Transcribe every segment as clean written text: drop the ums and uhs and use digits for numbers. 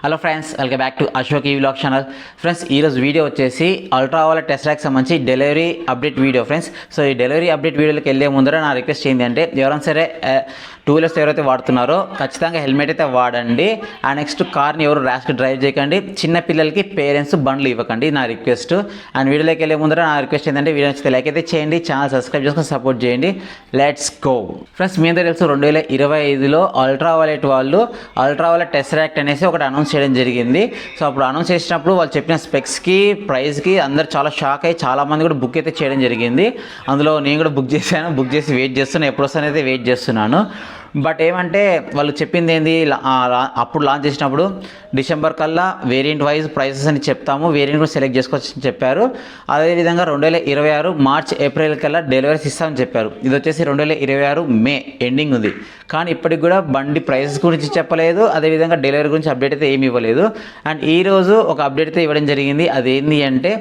Hello friends, welcome back to Ashok ఈ vlog channel. Friends, ఈరోజు video వచ్చేసి అల్ట్రా వాలెట్ టెస్లాకి సంబంధించి delivery update video. Friends, so ఈ delivery update వీడియోకి వెళ్ళే ముందర నా రిక్వెస్ట్ ఏంటి అంటే, ఎవరైనా సరే టూ వీలర్స్ ఎవరైతే వాడుతున్నారో ఖచ్చితంగా హెల్మెట్ అయితే వాడండి. ఆ నెక్స్ట్ కార్ని ఎవరు ర్యాష్గా డ్రైవ్ చేయకండి. చిన్న పిల్లలకి పేరెంట్స్ బండ్లు ఇవ్వకండి, నా రిక్వెస్ట్. అండ్ వీడియోలోకి వెళ్ళే ముందర నా రిక్వెస్ట్ ఏంటంటే, వీడియో నచ్చితే లైక్ అయితే చేయండి, ఛానల్ సబ్స్క్రైబ్ చేసుకొని సపోర్ట్ చేయండి. Let's go. ఫ్రెండ్స్, మీ అందరూ తెలుసు 2025లో అల్ట్రా వాలెట్ వాళ్ళు అల్ట్రా వాలెట్ టెస్లాక్ అనేసి ఒకటి అనౌన్స్ చేయడం జరిగింది. సో అప్పుడు అనౌన్స్ చేసినప్పుడు వాళ్ళు చెప్పిన స్పెక్స్కి, ప్రైస్కి అందరు చాలా షాక్ అయ్యి చాలామంది కూడా బుక్ అయితే చేయడం జరిగింది. అందులో నేను కూడా బుక్ చేశాను, బుక్ చేసి వెయిట్ చేస్తున్నాను, ఎప్పుడు వస్తానైతే వెయిట్ చేస్తున్నాను. బట్ ఏమంటే వాళ్ళు చెప్పింది ఏంది, అప్పుడు లాంచ్ చేసినప్పుడు డిసెంబర్ కల్లా వేరియంట్ వైజ్ ప్రైసెస్ అని చెప్తాము, వేరియంట్ కూడా సెలెక్ట్ చేసుకోవచ్చని చెప్పారు. అదేవిధంగా 2026 మార్చ్ ఏప్రిల్ కల్లా డెలివరీస్ ఇస్తామని చెప్పారు. ఇది వచ్చేసి 2026 మే ఎండింగ్ ఉంది. కానీ ఇప్పటికి కూడా బండి ప్రైసెస్ గురించి చెప్పలేదు, అదేవిధంగా డెలివరీ గురించి అప్డేట్ అయితే ఏమి ఇవ్వలేదు. అండ్ ఈరోజు ఒక అప్డేట్ అయితే ఇవ్వడం జరిగింది. అదేంటి అంటే,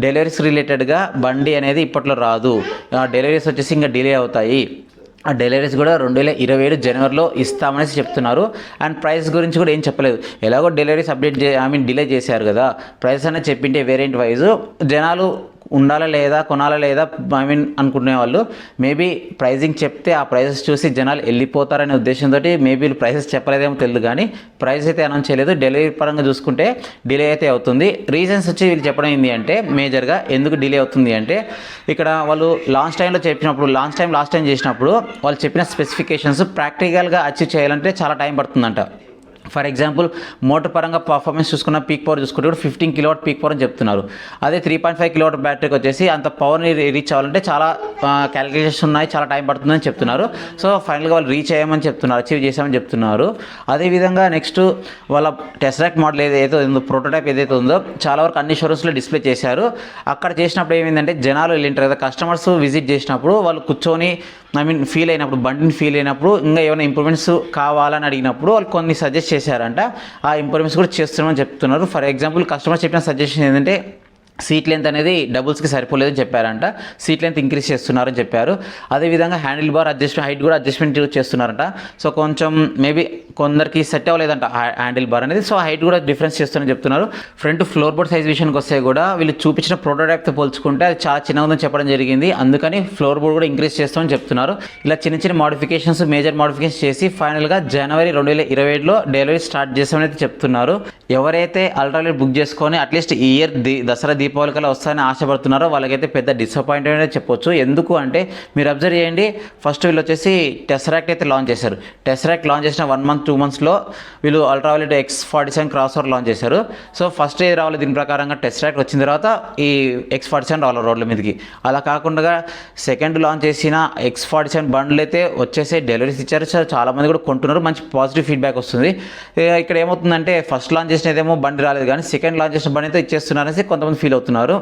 డెలివరీస్ రిలేటెడ్గా బండి అనేది ఇప్పట్లో రాదు, డెలివరీస్ వచ్చేసి ఇంకా డిలే అవుతాయి. ఆ డెలివరీస్ కూడా 2027 జనవరిలో ఇస్తామనేసి చెప్తున్నారు. అండ్ ప్రైస్ గురించి కూడా ఏం చెప్పలేదు. ఎలాగో డెలివరీస్ డిలే చేశారు కదా, ప్రైస్ అనేది చెప్పింటే వేరియంట్ వైజ్ జనాలు ఉండాలా లేదా, కొనాలా లేదా అనుకునే వాళ్ళు మేబీ ప్రైజింగ్ చెప్తే ఆ ప్రైసెస్ చూసి జనాలు వెళ్ళిపోతారనే ఉద్దేశంతో మేబీ ప్రైసెస్ చెప్పలేదేమో తెలియదు, కానీ ప్రైస్ అయితే అనౌన్స్ చేయలేదు. డెలివరీ పరంగా చూసుకుంటే డిలే అయితే అవుతుంది. రీజన్స్ వచ్చి వీళ్ళు చెప్పడం ఏంటి అంటే, మేజర్గా ఎందుకు డిలే అవుతుంది అంటే, ఇక్కడ వాళ్ళు లాస్ట్ టైం చేసినప్పుడు వాళ్ళు చెప్పిన స్పెసిఫికేషన్స్ ప్రాక్టికల్గా అచీవ్ చేయాలంటే చాలా టైం పడుతుందంట. ఫర్ ఎగ్జాంపుల్, మోటార్ పరంగా పర్ఫార్మెన్స్ చూసుకున్న పీక్ పవర్ చూసుకుంటే కూడా 15 కిలోవాట్ పీక్ పవర్ అని చెప్తున్నారు. అదే 3.5 కిలోవాట్ బ్యాటరీకి వచ్చేసి అంత పవర్ని రీచ్ అవ్వాలంటే చాలా క్యాలిక్యులేషన్స్ ఉన్నాయి, చాలా టైం పడుతుందని చెప్తున్నారు. సో ఫైనల్గా వాళ్ళు రీచ్ అయ్యామని చెప్తున్నారు, అచీవ్ చేసామని చెప్తున్నారు. అదేవిధంగా నెక్స్ట్ వాళ్ళ టెస్లాక్ మోడల్ ఏదైతే ఉందో, ప్రోటోటైప్ ఏదైతే ఉందో, చాలా వరకు అన్ని షోరూమ్స్లో డిస్ప్లే చేశారు. అక్కడ చేసినప్పుడు ఏమైందంటే, జనాలు వెళ్ళింటారు కదా, కస్టమర్స్ విజిట్ చేసినప్పుడు వాళ్ళు కూర్చొని ఫీల్ అయినప్పుడు, బండిని ఫీల్ అయినప్పుడు, ఇంకా ఏమైనా ఇంప్రూవ్మెంట్స్ కావాలని అడిగినప్పుడు వాళ్ళు కొన్ని సజెస్ట్ చేశారంట. ఆ ఇంప్రూవ్మెంట్స్ కూడా చేస్తున్నామని చెప్తున్నారు. ఫర్ ఎగ్జాంపుల్, కస్టమర్ చెప్పిన సజెషన్ ఏంటంటే, సీట్ లెంత్ అనేది డబుల్స్కి సరిపోలేదని చెప్పారంట, సీట్ లెంత్ ఇంక్రీజ్ చేస్తున్నారని చెప్పారు. అదేవిధంగా హ్యాండిల్ బార్ హైట్ కూడా అడ్జస్ట్మెంట్ చేస్తున్నారంట. సో కొంచెం మేబీ కొందరికి సెట్ అవ్వలేదంట హ్యాండిల్ బార్ అనేది, సో హైట్ కూడా డిఫరెన్స్ చేస్తున్నారని చెప్తున్నారు. ఫ్రంట్ ఫ్లోర్ బోర్డ్ సైజ్ విషయానికి వస్తే కూడా వీళ్ళు చూపించిన ప్రోటోటైప్తో పోల్చుకుంటే అది చాలా చిన్నగా ఉందని చెప్పడం జరిగింది. అందుకని ఫ్లోర్ బోర్డ్ కూడా ఇంక్రీజ్ చేస్తామని చెప్తున్నారు. ఇలా చిన్న మోడిఫికేషన్స్, మేజర్ మోడిఫికేషన్స్ చేసి ఫైనల్గా జనవరి 2027లో డెలివరీ స్టార్ట్ చేస్తామని అయితే చెప్తున్నారు. ఎవరైతే అల్ట్రాలైట్ బుక్ చేసుకొని అట్లీస్ట్ ఈ ఇయర్ దసరా దీపావళి కల్లా వస్తాయని ఆశపడుతున్నారో వాళ్ళకైతే పెద్ద డిసప్పాయింట్మెంట్ అనేది చెప్పొచ్చు. ఎందుకు అంటే, మీరు అబ్జర్వ్ చేయండి, ఫస్ట్ వీళ్ళు వచ్చేసి టెస్లాక్ అయితే లాంచ్ చేశారు. టెస్లాక్ లాంచ్ చేసిన 1 మంత్ 2 మంత్స్లో వీళ్ళు ultra wallet X47 cross over launch చేశారు. సో ఫస్ట్ ఏది రావాలి, దీని ప్రకారంగా టెస్లాక్ వచ్చిన తర్వాత ఈ X47 రావాలి రోడ్ల మీదకి. అలా కాకుండా సెకండ్ లాంచ్ చేసిన X47 బండ్లు అయితే వచ్చేసి డెలివరీస్ ఇచ్చారు. సో చాలామంది కూడా కొంటున్నారు, మంచి పాజిటివ్ ఫీడ్బ్యాక్ వస్తుంది. ఇక్కడ ఏమవుతుందంటే, ఫస్ట్ లాంచ్ చేసినదేమో బండి రాలేదు, కానీ సెకండ్ లాంచ్ చేసిన బండి అయితే ఇచ్చేస్తున్నారనేసి కొంతమంది ఫీల్ అవుతున్నారు.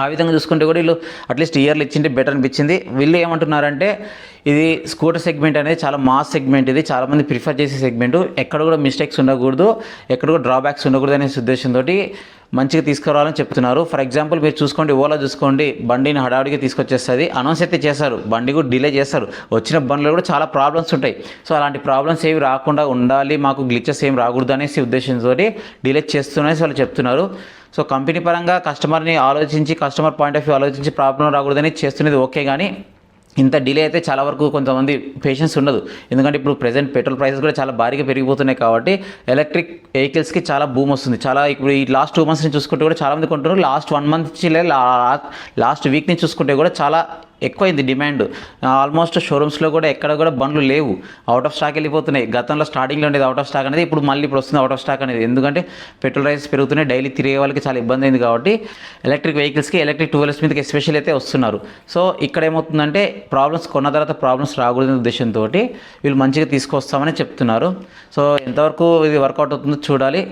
ఆ విధంగా చూసుకుంటే కూడా వీళ్ళు అట్లీస్ట్ ఇయర్లు ఇచ్చింటే బెటర్ అనిపించింది. వీళ్ళు ఏమంటున్నారంటే, ఇది స్కూటర్ సెగ్మెంట్ అనేది చాలా మాస్ సెగ్మెంట్, ఇది చాలామంది ప్రిఫర్ చేసే సెగ్మెంట్, ఎక్కడ కూడా మిస్టేక్స్ ఉండకూడదు, ఎక్కడ కూడా డ్రాబ్యాక్స్ ఉండకూడదు అనే ఉద్దేశంతో మంచిగా తీసుకురావాలని చెప్తున్నారు. ఫర్ ఎగ్జాంపుల్, మీరు చూసుకోండి, ఓలా చూసుకోండి, బండిని హడావిడిగా తీసుకొచ్చేస్తుంది. అనౌన్స్ అయితే చేస్తారు, బండి కూడా డిలే చేస్తారు. వచ్చిన బండ్లో కూడా చాలా ప్రాబ్లమ్స్ ఉంటాయి. సో అలాంటి ప్రాబ్లమ్స్ ఏవి రాకుండా ఉండాలి, మాకు గ్లిచెస్ ఏమి రాకూడదు అనేసి ఉద్దేశంతో డిలే చేస్తున్నారని వాళ్ళు చెప్తున్నారు. సో కంపెనీ పరంగా కస్టమర్ని ఆలోచించి, కస్టమర్ పాయింట్ ఆఫ్ వ్యూ ఆలోచించి ప్రాబ్లం రాకూడదని చేస్తున్నది ఓకే, కానీ ఇంత డిలే అయితే చాలా వరకు కొంతమంది పేషెన్స్ ఉండదు. ఎందుకంటే ఇప్పుడు ప్రెజెంట్ పెట్రోల్ ప్రైసెస్ కూడా చాలా భారీగా పెరిగిపోతున్నాయి కాబట్టి ఎలక్ట్రిక్ వెహికల్స్కి చాలా బూమ్ వస్తుంది. ఇప్పుడు ఈ లాస్ట్ 2 మంత్స్ నుంచి చూసుకుంటే కూడా చాలామంది కొంటున్నారు. లాస్ట్ 1 మంత్ నుంచి లాస్ట్ వీక్ నుంచి చూసుకుంటే కూడా చాలా ఎక్కువైంది డిమాండ్. ఆల్మోస్ట్ షోరూమ్స్లో కూడా ఎక్కడ కూడా బండ్లు లేవు, అవుట్ ఆఫ్ స్టాక్ వెళ్ళిపోతున్నాయి. గతంలో స్టార్టింగ్లో ఉండేది అవుట్ ఆఫ్ స్టాక్ అనేది, ఇప్పుడు వస్తుంది అవుట్ ఆఫ్ స్టాక్ అనేది. ఎందుకంటే పెట్రోల్ ప్రైసెస్ పెరుగుతున్నాయి, డైలీ తిరిగే వాళ్ళకి చాలా ఇబ్బంది అయింది కాబట్టి ఎలక్ట్రిక్ వెహికల్స్కి, ఎలక్ట్రిక్ 2 వీలర్స్ మీదకి ఎస్పెషల్ అయితే వస్తున్నారు. సో ఇక్కడ ఏమవుతుందంటే, ప్రాబ్లమ్స్ కొన్న తర్వాత ప్రాబ్లమ్స్ రాకూడదనే ఉద్దేశంతో వీళ్ళు మంచిగా తీసుకొస్తామని చెప్తున్నారు. సో ఎంతవరకు ఇది వర్కౌట్ అవుతుందో చూడాలి.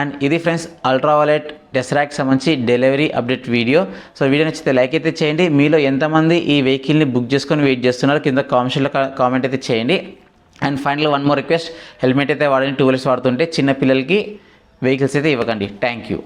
అండ్ ఇది ఫ్రెండ్స్, అల్ట్రా వాలెట్ టెస్లాక్ సంబంధించి delivery update video. So video నచ్చితే లైక్ అయితే చేయండి. మీలో ఎంతమంది ఈ వెహికల్ని బుక్ చేసుకొని వెయిట్ చేస్తున్నారు కింద కామెంట్ అయితే చేయండి. And final 1 more request, helmet అయితే వాడండి. 2 వీలర్స్ వాడుతుంటే చిన్న పిల్లలకి వెహికల్స్ అయితే ఇవ్వకండి. Thank you.